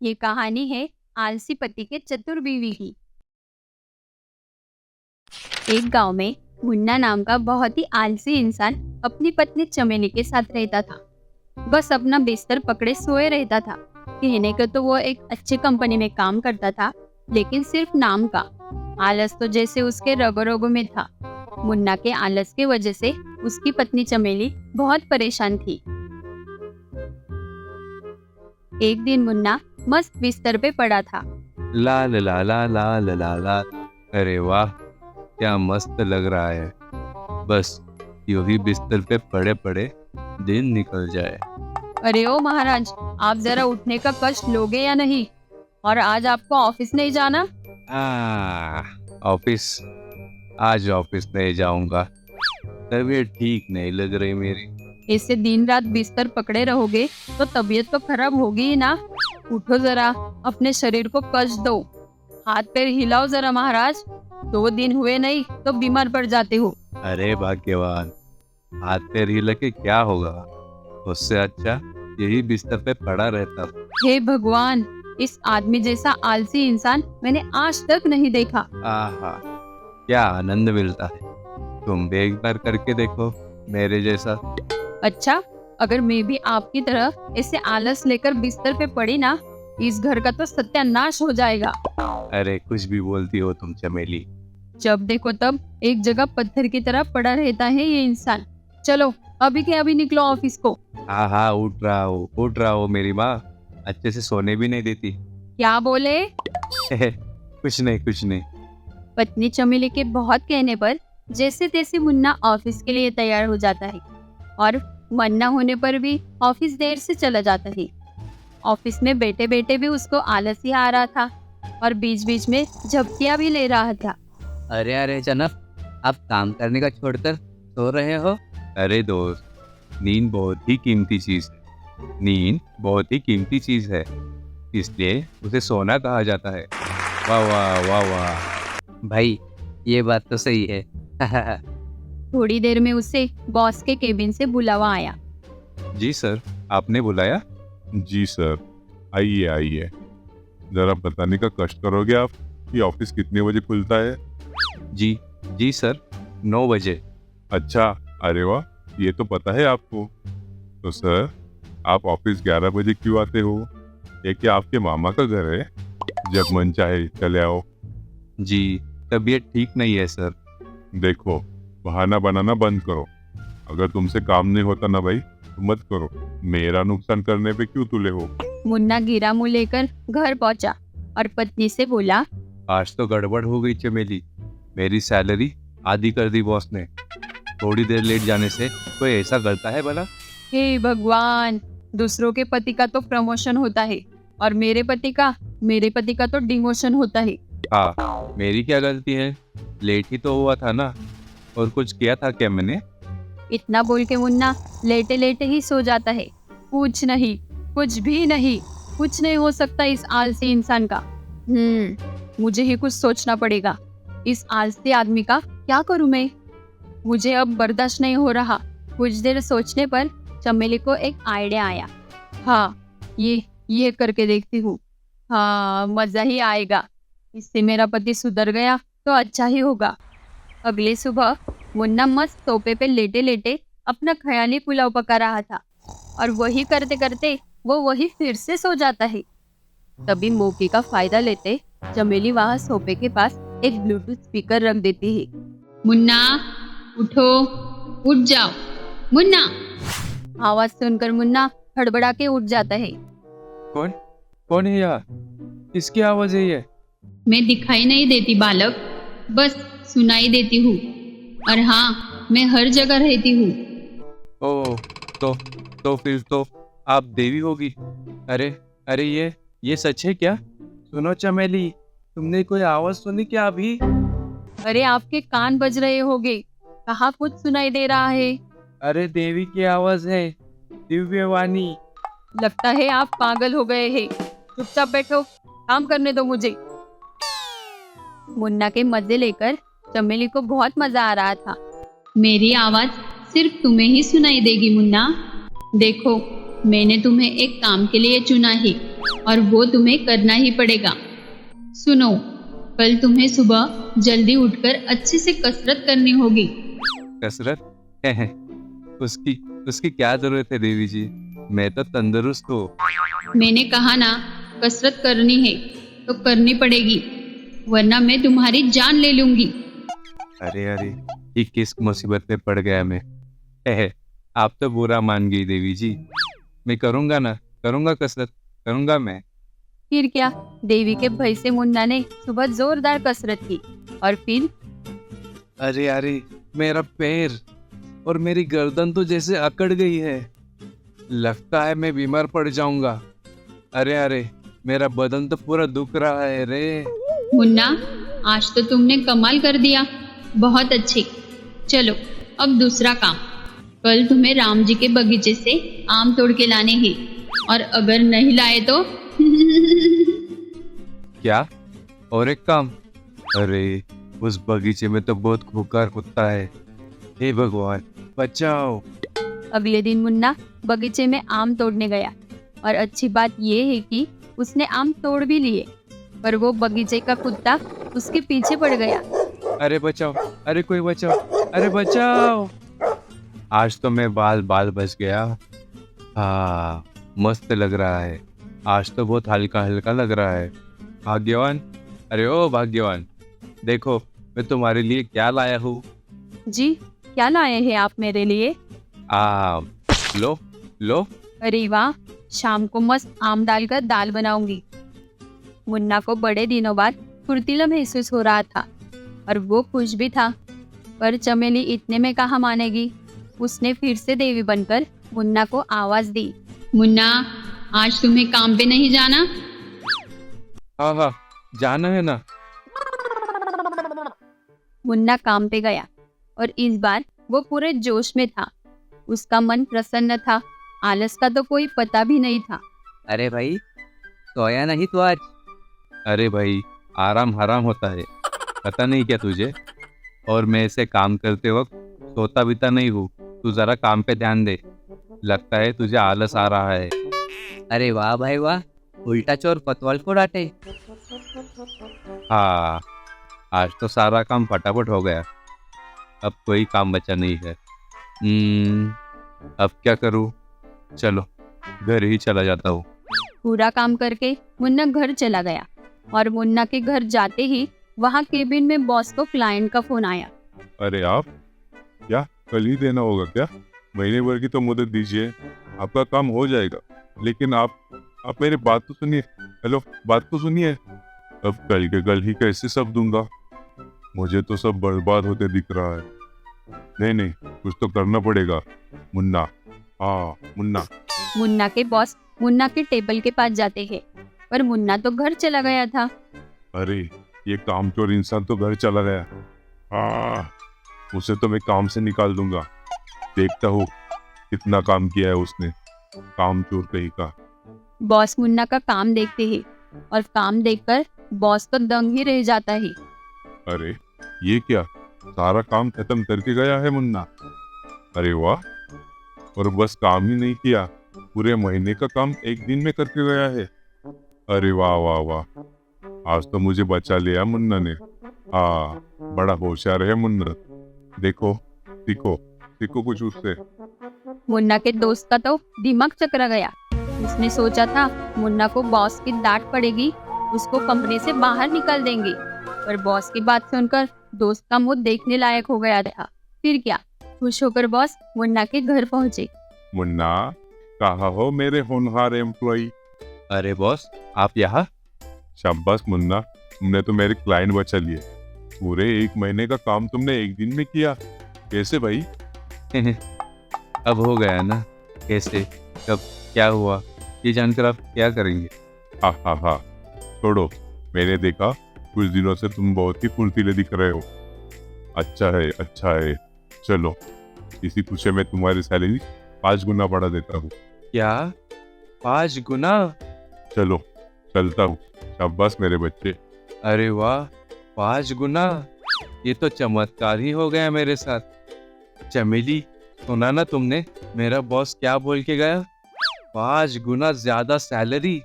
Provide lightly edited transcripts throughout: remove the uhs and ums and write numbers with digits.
ये कहानी है आलसी पति के चतुर बीवी की। एक गांव में मुन्ना नाम का बहुत ही आलसी इंसान अपनी पत्नी चमेली के साथ रहता था। बस अपना बिस्तर पकड़े सोए रहता था। कहने को तो वो एक अच्छी कंपनी में काम करता था, लेकिन सिर्फ नाम का। आलस तो जैसे उसके रगों रगों में था। मुन्ना के आलस की वजह से उसकी पत्नी चमेली बहुत परेशान थी। एक दिन मुन्ना मस्त बिस्तर पे पड़ा था। ला ला ला ला ला ला ला ला। अरे वाह, क्या मस्त लग रहा है। बस यूं ही बिस्तर पे पड़े पड़े दिन निकल जाए। अरे ओ महाराज, आप जरा उठने का कष्ट लोगे या नहीं? और आज आपको ऑफिस नहीं जाना? ऑफिस? आज ऑफिस नहीं जाऊंगा, तबीयत ठीक नहीं लग रही मेरी। इससे दिन रात बिस्तर पकड़े रहोगे तो तबीयत तो खराब होगी ही ना। उठो जरा, अपने शरीर को कष्ट दो। हाथ पैर हिलाओ जरा महाराज। 2 दिन हुए नहीं तो बीमार पड़ जाते हो। अरे भाग्यवान, हाथ पैर हिला के क्या होगा? उससे अच्छा यही बिस्तर पे पड़ा रहता। हे भगवान, इस आदमी जैसा आलसी इंसान मैंने आज तक नहीं देखा। आहा, क्या आनंद मिलता है। तुम भी एक बार करके देखो मेरे जैसा। अच्छा, अगर मैं भी आपकी तरह ऐसे आलस लेकर बिस्तर पे पड़ी ना, इस घर का तो सत्यानाश हो जाएगा। अरे कुछ भी बोलती हो तुम चमेली। जब देखो तब एक जगह पत्थर की तरह पड़ा रहता है ये इंसान। चलो अभी के अभी निकलो ऑफिस को। हाँ, उठ रहा हो। मेरी माँ अच्छे से सोने भी नहीं देती। क्या बोले? कुछ नहीं। पत्नी चमेली के बहुत कहने पर जैसे तैसे मुन्ना ऑफिस के लिए तैयार हो जाता है, और मन न होने पर भी ऑफिस देर से चला जाता है। ऑफिस में बैठे बैठे भी उसको आलस ही आ रहा था, और बीच बीच में झपकियां भी ले रहा था। अरे जनक, आप काम करने का छोड़कर सो रहे हो? अरे दोस्त, नींद बहुत ही कीमती चीज है। नींद बहुत ही कीमती चीज है, इसलिए उसे सोना कहा जाता है। वाह वाह वाह वाह। भाई, ये बात तो सही है। थोड़ी देर में उसे बॉस के केबिन से बुलावा आया। जी सर, आपने बुलाया? जी सर, आइए। जरा बताने का कष्ट करोगे आप कि ऑफिस कितने बजे खुलता है? जी सर, 9 बजे। अच्छा, अरे वाह, ये तो पता है आपको। तो सर, आप ऑफिस 11 बजे क्यों आते हो? ये क्या आपके मामा का घर है? जब मन चाहे चले आओ। जी, तबीयत ठीक नहीं है सर। देखो, बहाना बनाना बंद करो। अगर तुमसे काम नहीं होता ना भाई, तो मत करो। मेरा नुकसान करने पे क्यों तुले हो? मुन्ना गिरा मुंह लेकर घर पहुंचा और पत्नी से बोला, आज तो गड़बड़ हो गई चमेली। मेरी सैलरी आधी कर दी बॉस ने। थोड़ी देर लेट जाने से कोई ऐसा करता है भला? हे भगवान, दूसरों के पति का तो प्रमोशन होता है और मेरे पति का तो डिमोशन होता है। हाँ, मेरी क्या गलती है? लेट ही तो हुआ था ना, और कुछ किया था क्या मैंने? इतना बोल के मुन्ना लेटे लेटे ही सो जाता है। कुछ नहीं हो सकता इस आलसी इंसान का। मुझे ही कुछ सोचना पड़ेगा। इस आलसी आदमी का क्या करूं मैं? मुझे अब बर्दाश्त नहीं हो रहा। कुछ देर सोचने पर चमेली को एक आइडिया आया। हाँ, ये करके देखती हूँ। हाँ, मजा ही आएगा। इससे मेरा पति सुधर गया तो अच्छा ही होगा। अगली सुबह मुन्ना मस्त सोफे पे लेटे लेटे अपना ख्याली पुलाव पका रहा था, और वही करते करते वो वही फिर से सो जाता है। तभी मौके का फायदा लेते चमेली वहां सोफे के पास एक ब्लूटूथ स्पीकर रख देती है। मुन्ना उठो, उठ जाओ मुन्ना। आवाज सुनकर मुन्ना हड़बड़ा के उठ जाता है। कौन है यार? किसकी आवाज है ये? मैं दिखाई नहीं देती बालक, बस सुनाई देती हूँ, और हाँ, मैं हर जगह रहती हूँ। ओह, तो फिर तो आप देवी होगी। अरे ये सच है क्या? सुनो चमेली, तुमने कोई आवाज सुनी क्या अभी? अरे आपके कान बज रहे होंगे, कहाँ कुछ सुनाई दे रहा है। अरे देवी की आवाज है, दिव्यवाणी। लगता है आप पागल हो गए हैं। चुपचाप बैठो, काम करने दो मुझे। मुन्ना के मजे लेकर चमेली को बहुत मजा आ रहा था। मेरी आवाज सिर्फ तुम्हें ही सुनाई देगी मुन्ना। देखो, मैंने तुम्हें एक काम के लिए चुना है। और वो तुम्हें करना ही पड़ेगा। सुनो, कल तुम्हें सुबह जल्दी उठकर अच्छे से कसरत करनी होगी। कसरत? उसकी उसकी क्या जरूरत है देवी जी, मैं तो तंदुरुस्त हूँ। मैंने कहा ना, कसरत करनी है तो करनी पड़ेगी, वरना मैं तुम्हारी जान ले लूंगी। अरे अरे, ये किस मुसीबत में पड़ गया मैं। आप तो बुरा मान गई देवी जी। मैं करूँगा ना, करूँगा कसरत, करूँगा मैं। फिर क्या, देवी के भय से मुन्ना ने सुबह जोरदार कसरत की और फिर अरे अरे, मेरा पैर और मेरी गर्दन तो जैसे अकड़ गई है। लगता है मैं बीमार पड़ जाऊंगा। अरे अरे, मेरा बदन तो पूरा दुख रहा है रे। मुन्ना, आज तो तुमने कमाल कर दिया, बहुत अच्छे। चलो अब दूसरा काम। कल तुम्हें राम जी के बगीचे से आम तोड़ के लाने हैं, और अगर नहीं लाए तो क्या? और एक काम? अरे, उस बगीचे में तो बहुत खूंखार कुत्ता है। हे भगवान, बचाओ। अगले दिन मुन्ना बगीचे में आम तोड़ने गया, और अच्छी बात ये है कि उसने आम तोड़ भी लिए, पर वो बगीचे का कुत्ता उसके पीछे पड़ गया। अरे बचाओ, अरे कोई बचाओ, अरे बचाओ। आज तो मैं बाल बाल बच गया। हाँ, मस्त लग रहा है। आज तो बहुत हल्का हल्का लग रहा है। भाग्यवान, अरे ओ भाग्यवान, देखो मैं तुम्हारे लिए क्या लाया हूँ। जी, क्या लाए हैं आप मेरे लिए? आम, लो लो। अरे वाह, शाम को मस्त आम डालकर दाल बनाऊंगी। मुन्ना को बड़े दिनों बाद फुर्तीला महसूस हो रहा था, और वो खुश भी था। पर चमेली इतने में कहाँ मानेगी। उसने फिर से देवी बनकर मुन्ना को आवाज दी, मुन्ना, आज तुम्हें काम पे नहीं जाना? हाँ हाँ, जाना है ना। मुन्ना काम पे गया, और इस बार वो पूरे जोश में था। उसका मन प्रसन्न था, आलस का तो कोई पता भी नहीं था। अरे भाई, सोया नहीं तो आज? अरे भाई, आराम हराम होता है, पता नहीं क्या तुझे। और मैं ऐसे काम करते वक्त सोता बीता नहीं हूँ। तू जरा काम पे ध्यान दे। लगता है तुझे आलस आ रहा है। अरे वाह भाई वाह, उल्टा चोर पतवाल को डांटे। हाँ, आज तो सारा काम फटाफट हो गया। अब कोई काम बचा नहीं है। अब क्या करूँ? चलो घर ही चला जाता हूँ। पूरा काम करके मुन्ना घर चला गया, और मुन्ना के घर जाते ही वहाँ केबिन में बॉस को क्लाइंट का फोन आया। अरे आप क्या कल ही देना होगा क्या? महीने भर की तो मुदत दीजिए, आपका काम हो जाएगा। लेकिन आप मेरी बात तो सुनिए। हेलो, बात तो सुनिए। अब कल के कल ही कैसे सब दूंगा? मुझे तो सब बर्बाद होते दिख रहा है। नहीं, कुछ तो करना पड़ेगा। मुन्ना, हाँ मुन्ना। मुन्ना के बॉस मुन्ना के टेबल के पास जाते हैं, पर मुन्ना तो घर चला गया था। अरे, ये कामचोर इंसान तो घर चला गया। हाँ, उसे तो मैं काम से निकाल दूंगा। देखता हूँ कितना काम किया है उसने, कामचोर कहीं का। बॉस मुन्ना का काम देखते हैं, और काम देखकर बॉस तो दंग ही रह जाता है। अरे, ये क्या, सारा काम खत्म करके गया है मुन्ना। अरे वाह, और बस काम ही नहीं किया, पूरे महीने का काम एक दिन में करके गया है। अरे वाह वाह वाह, आज तो मुझे बचा लिया मुन्ना ने। हाँ, बड़ा होशियार है मुन्ना। देखो, सीखो कुछ उससे। मुन्ना के दोस्त का तो दिमाग चकरा गया। उसने सोचा था मुन्ना को बॉस की डांट पड़ेगी, उसको कंपनी से बाहर निकाल देंगे, पर बॉस की बात सुनकर दोस्त का मुंह देखने लायक हो गया था। फिर क्या, खुश होकर बॉस मुन्ना के घर पहुंचे। मुन्ना, कहाँ हो मेरे होनहार एम्प्लॉई? अरे बॉस, आप यहाँ? शाबाश मुन्ना, तुमने तो मेरे क्लाइंट बचा लिए। पूरे एक महीने का काम तुमने एक दिन में किया। कैसे भाई? अब हो गया ना। कैसे, कब, क्या हुआ, ये जानकर आप क्या करेंगे? हा, छोड़ो। मैंने देखा कुछ दिनों से तुम बहुत ही फुर्तीले दिख रहे हो। अच्छा है। चलो, इसी खुशी में तुम्हारी सैलरी 5 गुना बढ़ा देता हूँ। क्या 5 गुना? चलो, चलता हूँ। शाबाश मेरे बच्चे। अरे वाह, 5 गुना, ये तो चमत्कार ही हो गया मेरे साथ। चमेली, सुना ना तुमने मेरा बॉस क्या बोल के गया? 5 गुना ज्यादा सैलरी।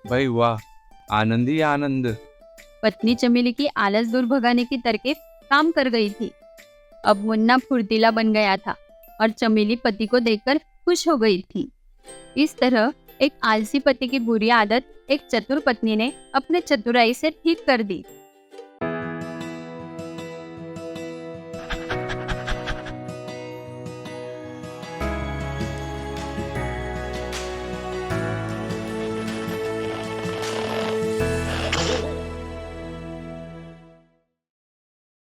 भाई वाह, आनंद ही आनंद। पत्नी चमेली की आलस दूर भगाने की तरकीब काम कर गई थी। अब मुन्ना फुर्तीला बन गया था और चमेली पति को देखकर खुश हो गई थी। इस तरह एक आलसी पति की बुरी आदत एक चतुर पत्नी ने अपने चतुराई से ठीक कर दी।